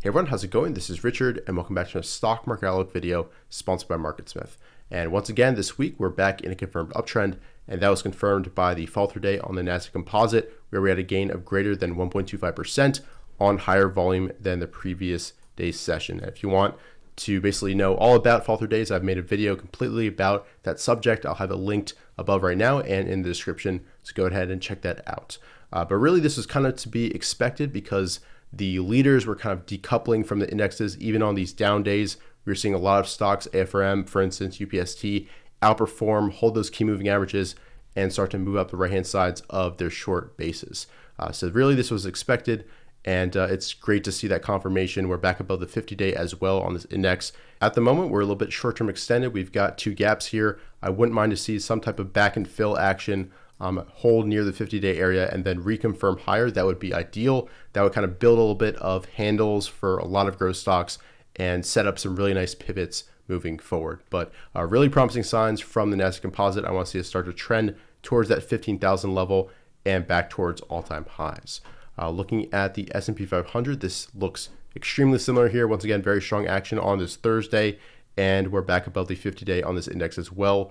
Hey everyone, how's it going? This is Richard and welcome back to a stock market outlook video sponsored by MarketSmith. And once again, this week we're back in a confirmed uptrend, and that was confirmed by the fall through day on the Nasdaq Composite, where we had a gain of greater than 1.25% on higher volume than the previous day's session. And if you want to basically know all about fall through days, I've made a video completely about that subject. I'll have it linked above right now and in the description, so go ahead and check that out. But really this was kind of to be expected because the leaders were kind of decoupling from the indexes. Even on these down days, we were seeing a lot of stocks, Afrm, for instance, UPST, outperform, hold those key moving averages, and start to move up the right-hand sides of their short bases. So really this was expected, and it's great to see that confirmation. We're back above the 50-day as well on this index. At the moment, we're a little bit short-term extended. We've got two gaps here. I wouldn't mind to see some type of back and fill action, hold near the 50-day area and then reconfirm higher. That would be ideal. That would kind of build a little bit of handles for a lot of growth stocks and set up some really nice pivots moving forward. But really promising signs from the Nasdaq Composite. I want to see it start to trend towards that 15,000 level and back towards all-time highs. Looking at the S&P 500, this looks extremely similar here. Once again, very strong action on this Thursday, and we're back above the 50-day on this index as well,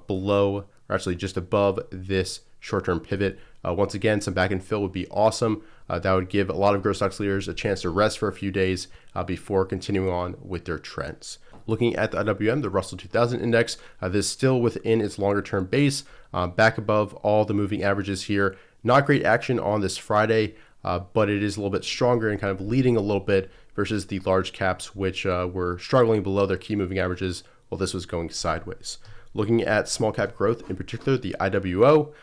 below, or actually just above this short-term pivot. Once again, some back and fill would be awesome. That would give a lot of growth stocks leaders a chance to rest for a few days before continuing on with their trends. Looking at the IWM, the Russell 2000 index, this is still within its longer-term base, back above all the moving averages here. Not great action on this Friday, but it is a little bit stronger and kind of leading a little bit versus the large caps, which were struggling below their key moving averages while this was going sideways. Looking at small cap growth, in particular the IWO,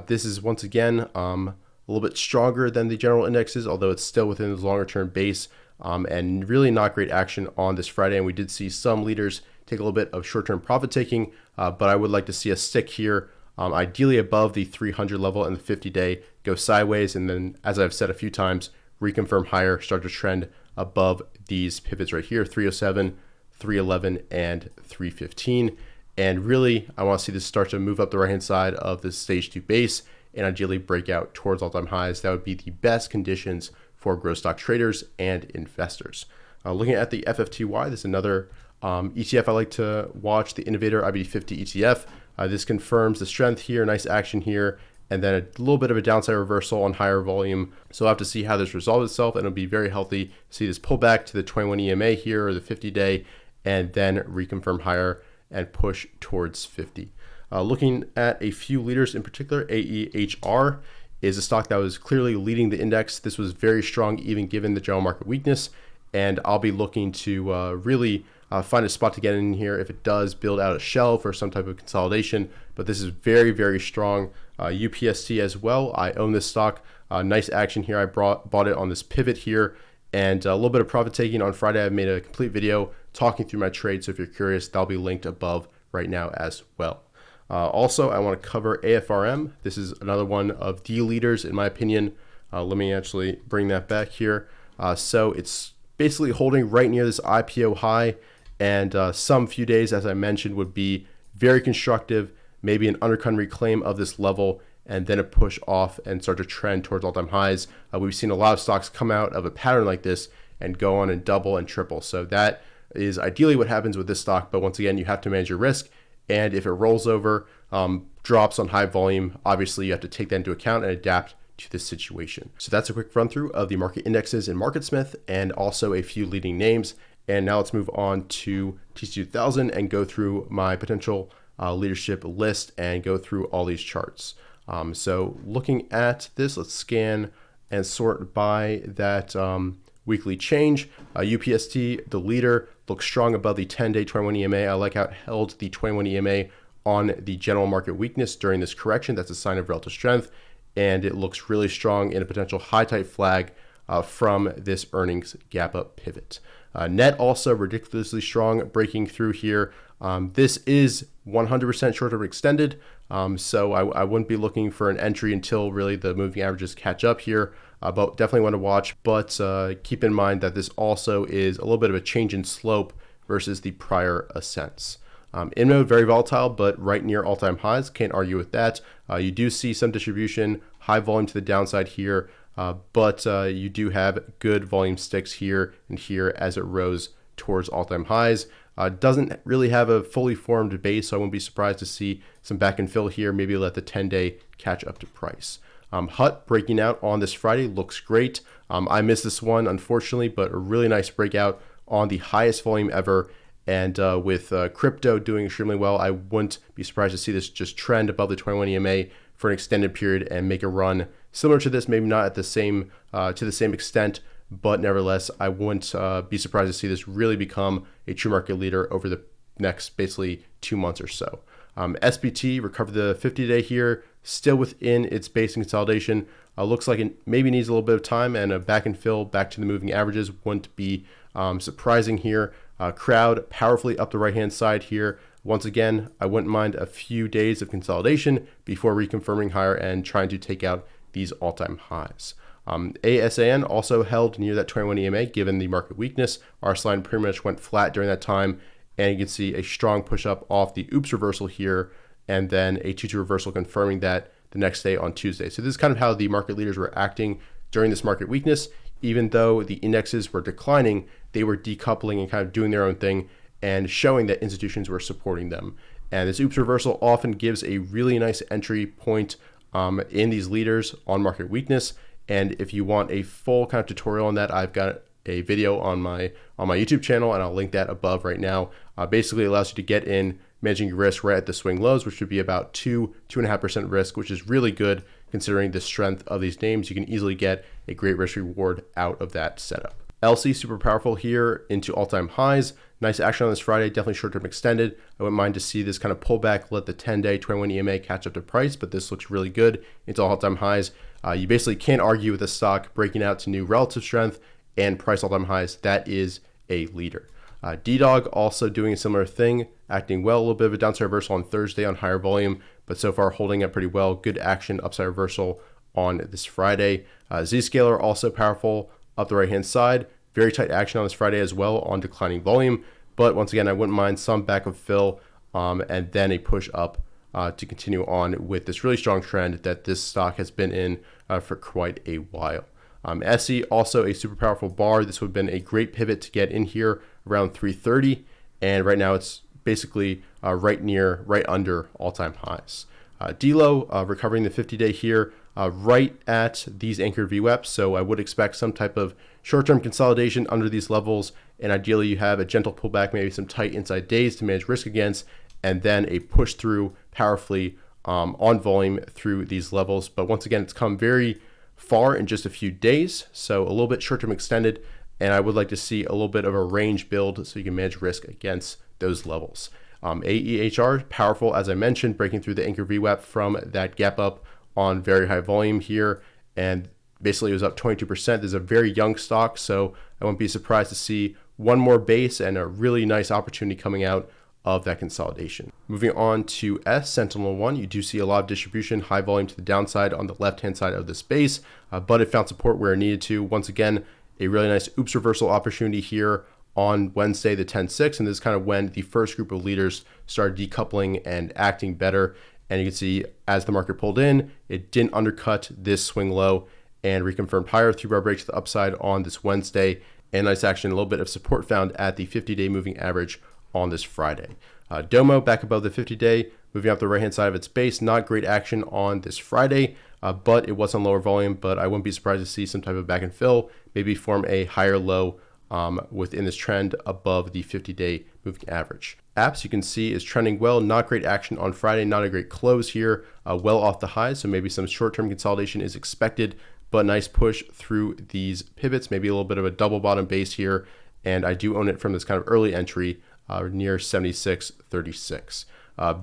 this is once again a little bit stronger than the general indexes, although it's still within the longer term base, and really not great action on this Friday. And we did see some leaders take a little bit of short-term profit taking, but I would like to see a stick here, ideally above the 300 level and the 50-day, go sideways, and then, as I've said a few times, reconfirm higher, start to trend above these pivots right here, 307, 311, and 315. And really, I want to see this start to move up the right-hand side of the stage 2 base and ideally break out towards all-time highs. That would be the best conditions for growth stock traders and investors. Looking at the FFTY, this is another ETF I like to watch, the Innovator Ibd 50 ETF. This confirms the strength here, nice action here, and then a little bit of a downside reversal on higher volume. So we'll have to see how this resolves itself, and it'll be very healthy to see this pull back to the 21 EMA here, or the 50-day, and then reconfirm higher and push towards 50. Looking at a few leaders in particular, AEHR is a stock that was clearly leading the index. This was very strong even given the general market weakness, and I'll be looking to really find a spot to get in here if it does build out a shelf or some type of consolidation. But this is very, very strong. UPST as well. I own this stock. Nice action here. I bought it on this pivot here, and a little bit of profit taking on Friday. I've made a complete video talking through my trade, so if you're curious, that'll be linked above right now as well. Also, I want to cover AFRM. This is another one of the leaders in my opinion. Let me actually bring that back here. So it's basically holding right near this IPO high, and some few days, as I mentioned, would be very constructive, maybe an undercut reclaim of this level, and then a push off and start to trend towards all-time highs. We've seen a lot of stocks come out of a pattern like this and go on and double and triple. So that is ideally what happens with this stock, but once again, you have to manage your risk, and if it rolls over, drops on high volume, obviously you have to take that into account and adapt to this situation. So that's a quick run through of the market indexes in MarketSmith and also a few leading names. And now let's move on to TC2000 and go through my potential leadership list and go through all these charts. So looking at this, let's scan and sort by that weekly change. UPST, the leader, looks strong above the 10-day 21 EMA. I like how it held the 21 EMA on the general market weakness during this correction. That's a sign of relative strength, and it looks really strong in a potential high type flag from this earnings gap up pivot. Net also ridiculously strong, breaking through here. This is 100% short-term extended, so I wouldn't be looking for an entry until really the moving averages catch up here, but definitely want to watch. But keep in mind that this also is a little bit of a change in slope versus the prior ascents. InMode, very volatile, but right near all-time highs. Can't argue with that. You do see some distribution, high volume to the downside here, but you do have good volume sticks here and here as it rose towards all-time highs. Doesn't really have a fully formed base, so I wouldn't be surprised to see some back and fill here, maybe let the 10-day catch up to price. HUT breaking out on this Friday looks great. I missed this one, unfortunately, but a really nice breakout on the highest volume ever. And with crypto doing extremely well, I wouldn't be surprised to see this just trend above the 21 EMA for an extended period and make a run similar to this, maybe not at the same to the same extent, but nevertheless, I wouldn't be surprised to see this really become a true market leader over the next basically 2 months or so. SPT recovered the 50-day here, still within its base and consolidation. Looks like it maybe needs a little bit of time, and a back and fill back to the moving averages wouldn't be surprising here. Crowd powerfully up the right-hand side here. Once again, I wouldn't mind a few days of consolidation before reconfirming higher and trying to take out these all-time highs. ASAN also held near that 21 EMA given the market weakness. RS line pretty much went flat during that time, and you can see a strong push up off the OOPS reversal here, and then a 2-2 reversal confirming that the next day on Tuesday. So this is kind of how the market leaders were acting during this market weakness. Even though the indexes were declining, they were decoupling and kind of doing their own thing and showing that institutions were supporting them. And this OOPS reversal often gives a really nice entry point in these leaders on market weakness. And if you want a full kind of tutorial on that, I've got a video on my YouTube channel, and I'll link that above right now. Basically, it allows you to get in managing your risk right at the swing lows, which would be about 2.5% risk, which is really good considering the strength of these names. You can easily get a great risk reward out of that setup. LC super powerful here into all-time highs. Nice action on this Friday, definitely short-term extended. I wouldn't mind to see this kind of pullback, let the 10-day 21 EMA catch up to price, but this looks really good into all-time highs. You basically can't argue with a stock breaking out to new relative strength and price all-time highs. That is a leader. DDOG also doing a similar thing, acting well, a little bit of a downside reversal on Thursday on higher volume, but so far holding up pretty well. Good action, upside reversal on this Friday. Zscaler also powerful up the right-hand side. Very tight action on this Friday as well on declining volume. But once again, I wouldn't mind some back of fill and then a push up to continue on with this really strong trend that this stock has been in for quite a while. SE also a super powerful bar. This would have been a great pivot to get in here around 330. And right now it's basically right under all-time highs. DLO recovering the 50-day here right at these anchored VWAPs. So I would expect some type of short-term consolidation under these levels. And ideally you have a gentle pullback, maybe some tight inside days to manage risk against, and then a push through powerfully on volume through these levels. But once again, it's come very far in just a few days. So a little bit short-term extended. And I would like to see a little bit of a range build so you can manage risk against those levels. AEHR, powerful, as I mentioned, breaking through the anchor VWAP from that gap up on very high volume here. And basically it was up 22%. This is a very young stock, so I won't be surprised to see one more base and a really nice opportunity coming out of that consolidation. Moving on to Sentinel-1, you do see a lot of distribution, high volume to the downside on the left-hand side of this base, but it found support where it needed to. Once again, a really nice OOPS reversal opportunity here on Wednesday, the 10-6, and this is kind of when the first group of leaders started decoupling and acting better. And you can see as the market pulled in, it didn't undercut this swing low and reconfirmed higher 3-bar break to the upside on this Wednesday. And nice action, a little bit of support found at the 50-day moving average on this Friday. Domo back above the 50-day, moving up the right-hand side of its base. Not great action on this Friday, but it was on lower volume. But I wouldn't be surprised to see some type of back and fill, maybe form a higher low within this trend above the 50-day moving average. Apps, you can see, is trending well. Not great action on Friday, not a great close here, well off the highs. So maybe some short-term consolidation is expected, but nice push through these pivots, maybe a little bit of a double bottom base here. And I do own it from this kind of early entry near 76.36.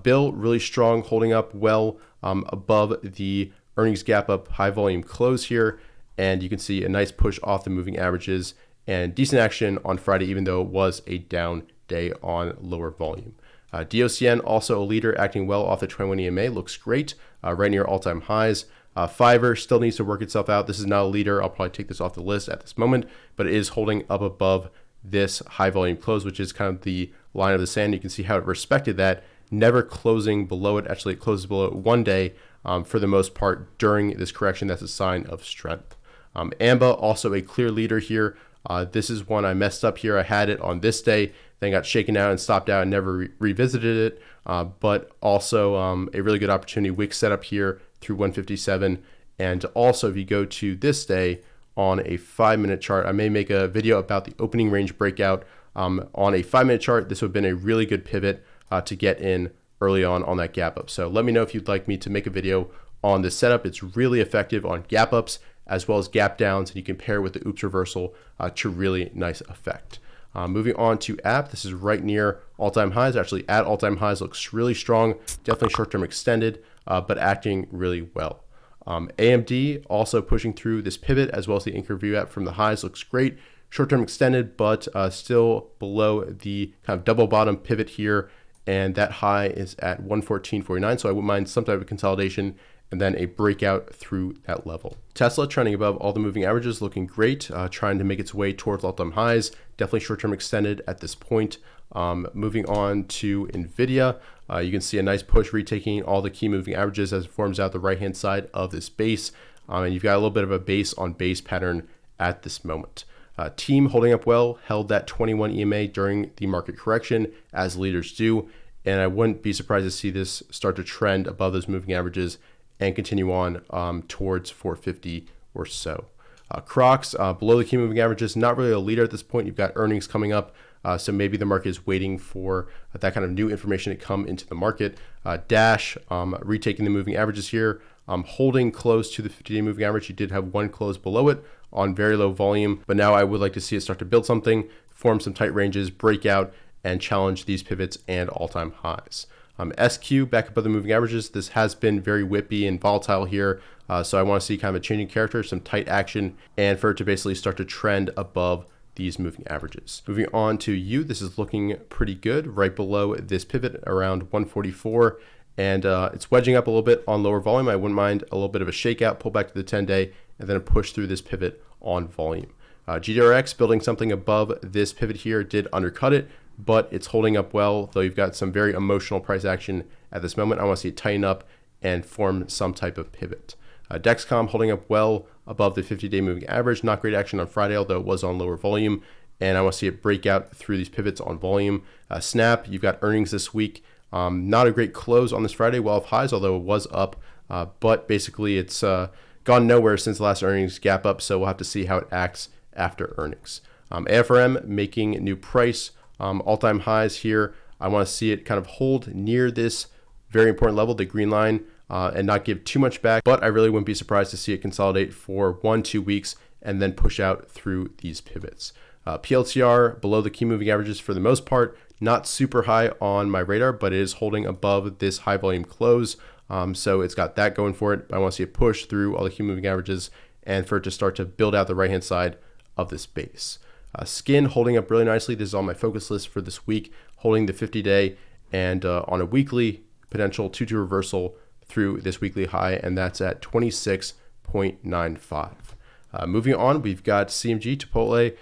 Bill, really strong, holding up well above the earnings gap up, high volume close here. And you can see a nice push off the moving averages and decent action on Friday, even though it was a down day on lower volume. DOCN, also a leader, acting well off the 21 EMA, looks great, right near all-time highs. Fiverr still needs to work itself out. This is not a leader. I'll probably take this off the list at this moment, but it is holding up above this high volume close, which is kind of the line of the sand. You can see how it respected that, never closing below it. Actually, it closes below it one day for the most part during this correction. That's a sign of strength. AMBA, also a clear leader here. This is one I messed up here. I had it on this day, then got shaken out and stopped out and never revisited it. But also a really good opportunity wick setup here through 157. And also, if you go to this day on a 5-minute chart, I may make a video about the opening range breakout. On a 5-minute chart, this would have been a really good pivot to get in early on that gap up. So let me know if you'd like me to make a video on this setup. It's really effective on gap ups as well as gap downs, and you can pair with the oops reversal to really nice effect. Moving on to app, this is right near all-time highs, actually at all-time highs, looks really strong, definitely short-term extended, but acting really well. AMD also pushing through this pivot as well as the anchor view app from the highs, looks great, short-term extended, but still below the kind of double bottom pivot here, and that high is at 114.49, so I wouldn't mind some type of consolidation and then a breakout through that level. Tesla trending above all the moving averages, looking great, trying to make its way towards all-time highs, definitely short-term extended at this point. Moving on to Nvidia, you can see a nice push retaking all the key moving averages as it forms out the right-hand side of this base, and you've got a little bit of a base on base pattern at this moment. Team holding up well, held that 21 EMA during the market correction, as leaders do, and I wouldn't be surprised to see this start to trend above those moving averages and continue on towards 450 or so. Crocs below the key moving averages, not really a leader at this point. You've got earnings coming up, so maybe the market is waiting for that kind of new information to come into the market. Dash retaking the moving averages here, holding close to the 50-day moving average. You did have one close below it on very low volume, but now I would like to see it start to build something, form some tight ranges, break out, and challenge these pivots and all-time highs. SQ back above the moving averages. This has been very whippy and volatile here, so I want to see kind of a changing character, some tight action, and for it to basically start to trend above these moving averages. Moving on to U, this is looking pretty good, right below this pivot around 144, and it's wedging up a little bit on lower volume. I wouldn't mind a little bit of a shakeout, pull back to the 10-day, and then a push through this pivot on volume. GDRX building something above this pivot here, did undercut it, but it's holding up well, though you've got some very emotional price action at this moment. I want to see it tighten up and form some type of pivot. Dexcom holding up well above the 50-day moving average. Not great action on Friday, although it was on lower volume, and I want to see it break out through these pivots on volume. Snap, you've got earnings this week. Not a great close on this Friday, well off highs, although it was up, but basically it's gone nowhere since the last earnings gap up, so we'll have to see how it acts after earnings. Afrm making new price, all-time highs here. I want to see it kind of hold near this very important level, the green line, and not give too much back, but I really wouldn't be surprised to see it consolidate for 1-2 weeks and then push out through these pivots. PLTR below the key moving averages for the most part, not super high on my radar, but it is holding above this high volume close, so it's got that going for it. I want to see it push through all the key moving averages and for it to start to build out the right-hand side of this base. Skin holding up really nicely. This is on my focus list for this week, holding the 50-day and on a weekly potential 2-2 reversal through this weekly high, and that's at 26.95. Moving on, we've got CMG Chipotle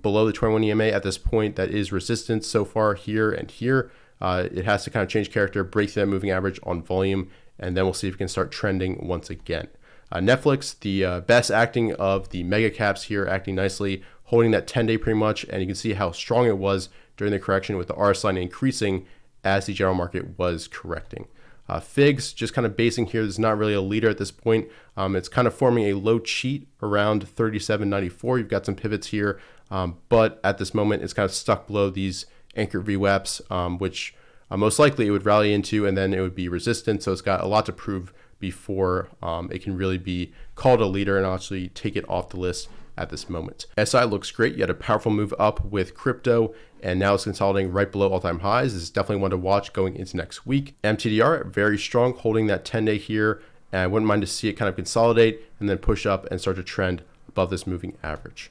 below the 21 EMA at this point. That is resistance so far here and here. It has to kind of change character, break that moving average on volume, and then we'll see if it can start trending once again. Netflix, the best acting of the mega caps here, acting nicely, holding that 10-day pretty much, and you can see how strong it was during the correction with the RS line increasing as the general market was correcting. Figs, just kind of basing here, this is not really a leader at this point. It's kind of forming a low cheat around 37.94. You've got some pivots here, but at this moment, it's kind of stuck below these anchor VWAPs, which most likely it would rally into, and then it would be resistant. So it's got a lot to prove before it can really be called a leader and actually take it off the list at this moment. SI looks great. You had a powerful move up with crypto, and now it's consolidating right below all-time highs. This is definitely one to watch going into next week. MTDR, very strong, holding that 10-day here, and I wouldn't mind to see it kind of consolidate and then push up and start to trend above this moving average.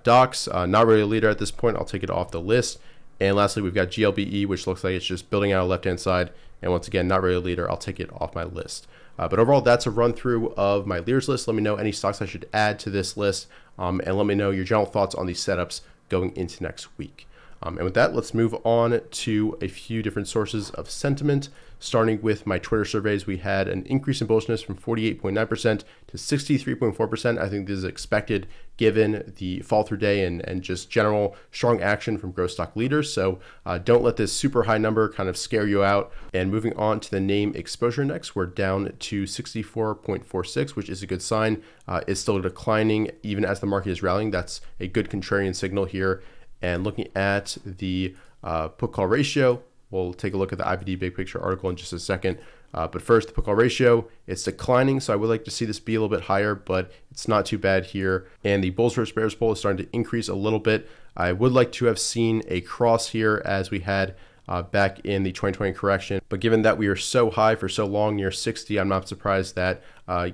Docs, not really a leader at this point. I'll take it off the list. And lastly, we've got GLBE, which looks like it's just building out a left-hand side. And once again, not really a leader. I'll take it off my list. But overall, that's a run through of my leaders list. Let me know any stocks I should add to this list. And let me know your general thoughts on these setups going into next week. And with that, let's move on to a few different sources of sentiment. Starting with my Twitter surveys, we had an increase in bullishness from 48.9% to 63.4%. I think this is expected given the fall through day and just general strong action from growth stock leaders. So don't let this super high number kind of scare you out. And moving on to the name exposure index, we're down to 64.46, which is a good sign. It's still declining even as the market is rallying. That's a good contrarian signal here. And looking at the put call ratio, we'll take a look at the Ibd Big Picture article in just a second. But first, the put call ratio, it's declining. So I would like to see this be a little bit higher, but it's not too bad here. And the bulls versus bears poll is starting to increase a little bit. I would like to have seen a cross here as we had back in the 2020 correction. But given that we are so high for so long, near 60, I'm not surprised that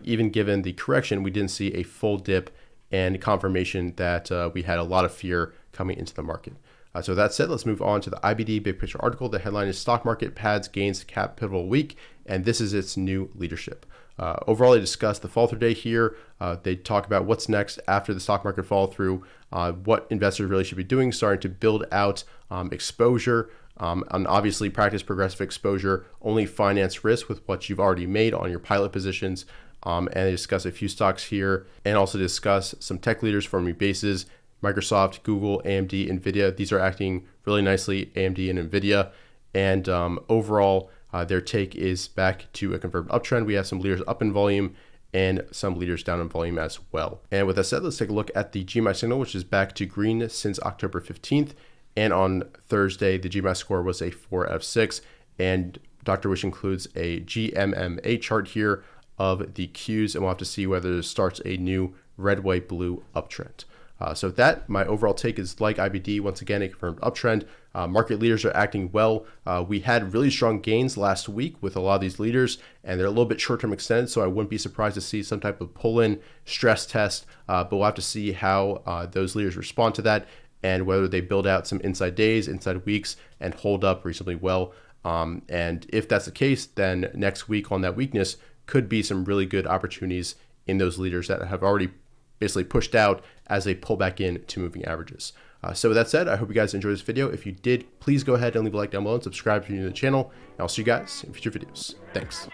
even given the correction, we didn't see a full dip and confirmation that we had a lot of fear coming into the market. So that said, let's move on to the Ibd Big Picture article. The headline is Stock Market Pads Gains to Cap Pivotal Week, and this is its new leadership. Overall, they discuss the fall through day here. They talk about what's next after the stock market fall through, what investors really should be doing, starting to build out exposure, and obviously practice progressive exposure, only finance risk with what you've already made on your pilot positions. And they discuss a few stocks here and also discuss some tech leaders forming bases. Microsoft, Google, AMD, Nvidia. These are acting really nicely, AMD and Nvidia. And overall, their take is back to a confirmed uptrend. We have some leaders up in volume and some leaders down in volume as well. And with that said, let's take a look at the GMI signal, which is back to green since October 15th. And on Thursday, the GMI score was a 4 out of 6. And Dr. Wish includes a GMMA chart here of the Qs, and we'll have to see whether this starts a new red, white, blue uptrend. So with that, my overall take is like IBD, once again, a confirmed uptrend. Market leaders are acting well. We had really strong gains last week with a lot of these leaders, and they're a little bit short-term extended, so I wouldn't be surprised to see some type of pull-in stress test, but we'll have to see how those leaders respond to that and whether they build out some inside days, inside weeks, and hold up reasonably well. And if that's the case, then next week on that weakness could be some really good opportunities in those leaders that have already basically pushed out as they pull back in to moving averages. So with that said, I hope you guys enjoyed this video. If you did, please go ahead and leave a like down below and subscribe if you're new to the channel. And I'll see you guys in future videos. Thanks.